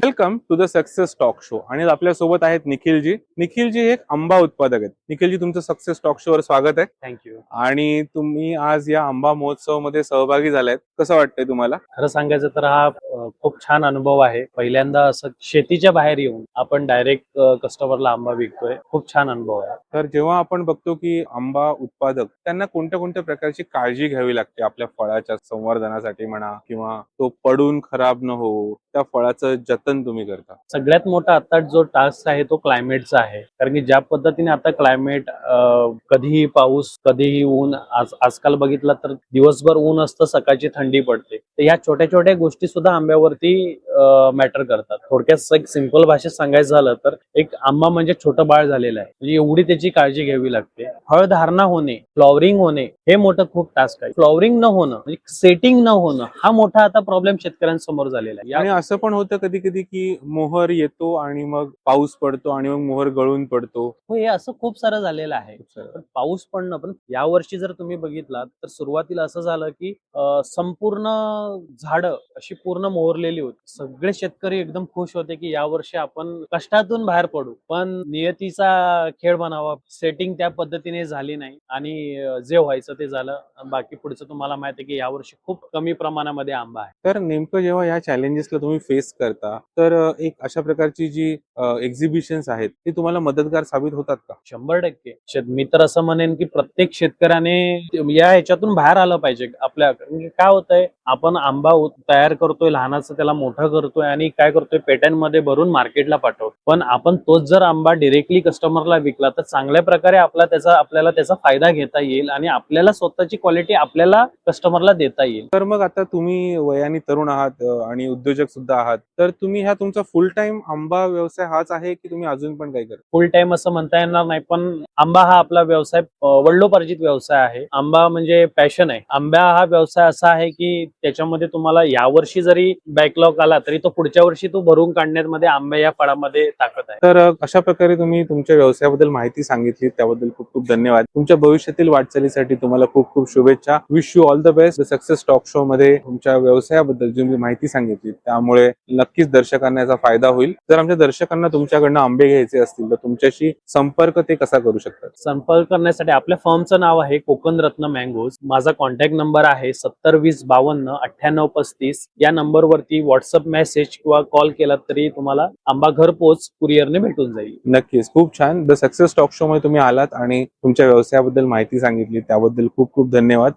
Welcome to the success talk show. आणि आपल्या सोबत आहेत निखिलजी. निखिलजी एक आंबा उत्पादक आहेत. निखिलजी, तुमचं सक्सेस टॉक शो वर स्वागत आहे. थँक्यू. आणि तुम्ही आज या आंबा महोत्सव मध्ये सहभागी झालायत. कसं वाटतंय तुम्हाला? खरं सांगायचं तर हा खूप छान अनुभव आहे. पहिल्यांदा असं शेतीच्या बाहेर येऊन आपण डायरेक्ट कस्टमरला आंबा विकतोय. खूप छान अनुभव आहे. तर जेव्हा आपण बघतो की आंबा उत्पादक त्यांना कोणत्या कोणत्या प्रकारची काळजी घ्यावी लागते आपल्या फळाच्या संवर्धनासाठी म्हणा, किंवा तो पडून खराब न हो, त्या फळाचं जतन तुम्ही करता. सगळ्यात मोठा आता जो टास्क आहे तो क्लायमेटचा आहे. कारण की ज्या पद्धतीने आता क्लायमेट कधीही पाऊस कधीही ऊन, आजकाल बघितलं तर दिवसभर ऊन असतं, सकाळची थंडी पडते. तर या छोट्या छोट्या गोष्टी सुद्धा आंब्यावरती मॅटर करतात. थोडक्यात एक सिंपल भाषेत सांगायचं झालं तर एक आंबा म्हणजे छोटं बाळ झालेलं आहे. म्हणजे एवढी त्याची काळजी घ्यावी लागते. फळधारणा होणे, फ्लॉवरिंग होणे हे मोठं खूप टास्क आहे. फ्लॉवरिंग न होणं म्हणजे सेटिंग न होणं हा मोठा आता प्रॉब्लेम शेतकऱ्यांसमोर झालेला आहे. आणि असं पण होतं कधी कधी की मोहर येतो आणि मग पाऊस पडतो आणि मग मोहर गळून पडतो. हो, हे असं खूप सारं झालेलं आहे. पण पाऊस पडणं, पण यावर्षी जर तुम्ही बघितलात तर सुरुवातीला असं झालं की संपूर्ण झाडं अशी पूर्ण मोहरलेली होती. सगळे शेतकरी एकदम खुश होते की यावर्षी आपण कष्टातून बाहेर पडू. पण नियतीचा खेळ म्हणावा, सेटिंग त्या पद्धतीने झाली नाही आणि जे व्हायचं ते झालं. बाकी पुढचं तुम्हाला माहिती आहे की यावर्षी खूप कमी प्रमाणामध्ये आंबा आहे. तर नेमकं जेव्हा या चॅलेंजेसला तुम्ही फेस करता, तर एक अशा प्रकारची जी एक्झिबिशन्स आहेत ती तुम्हाला मदतगार साबित होतात का? 100%. मी तर असं म्हणेन की प्रत्येक शेतकऱ्याने या ह्याच्यातून बाहेर आलं पाहिजे. आपल्या म्हणजे काय होतंय, आपण आंबा तयार करतोय, लहानाचं त्याला मोठं करतोय आणि काय करतोय, पेट्यांमध्ये भरून मार्केटला पाठवतो. पण आपण तोच जर आंबा डिरेक्टली कस्टमरला विकला तर चांगल्या प्रकारे आपल्याला त्याचा फायदा घेता येईल आणि आपल्याला स्वतःची क्वालिटी आपल्याला कस्टमरला देता येईल. तर मग आता तुम्ही वयाने तरुण आहात आणि उद्योजक सुद्धा आहात, तर तुम्ही हा तुमचा फुल टाइम आंबा व्यवसाय हाच आहे की तुम्ही अजून पण काही करता? फुल टाइम असं म्हणता येणार नाही, पण आंबा हा आपला व्यवसाय वडिलोपार्जित व्यवसाय आहे. आंबा म्हणजे पॅशन आहे. आंबा हा व्यवसाय असा आहे की त्याच्यामध्ये तुम्हाला यावर्षी जरी बॅकलॉग आला तरी तो पुढच्या वर्षी तो भरून काढण्यामध्ये आंबा या फळामध्ये ताकद आहे. तर अशा प्रकारे तुम्ही तुमच्या व्यवसायाबद्दल माहिती सांगितली, त्याबद्दल खूप खूप धन्यवाद. तुमच्या भविष्यातील वाटचालीसाठी तुम्हाला खूप खूप शुभेच्छा. Wish you all the best. Success talk show मध्ये तुमच्या व्यवसायाबद्दल जी माहिती सांगितली त्यामुळे नक्कीच दर्शकांना याचा फायदा होईल. जर आमच्या दर्शकांना तुमच्याकडनं आंबे घ्यायचे असतील तर तुमच्याशी संपर्क ते कसा करू शकतात? संपर्क करण्यासाठी आपल्या फर्मचं नाव आहे कोकण रत्न मँगोज. माझा कॉन्टॅक्ट नंबर आहे 7020529835. या नंबरवरती व्हॉट्सअप मेसेज किंवा कॉल केला तरी तुम्हाला आंबा घरपोच कुरिअरने भेटून जाईल. नक्कीच. खूप छान. द सक्सेस टॉक शो मध्ये तुम्ही आलात आणि तुमच्या व्यवसायाबद्दल माहिती सांगितली, त्याबद्दल खूप खूप धन्यवाद.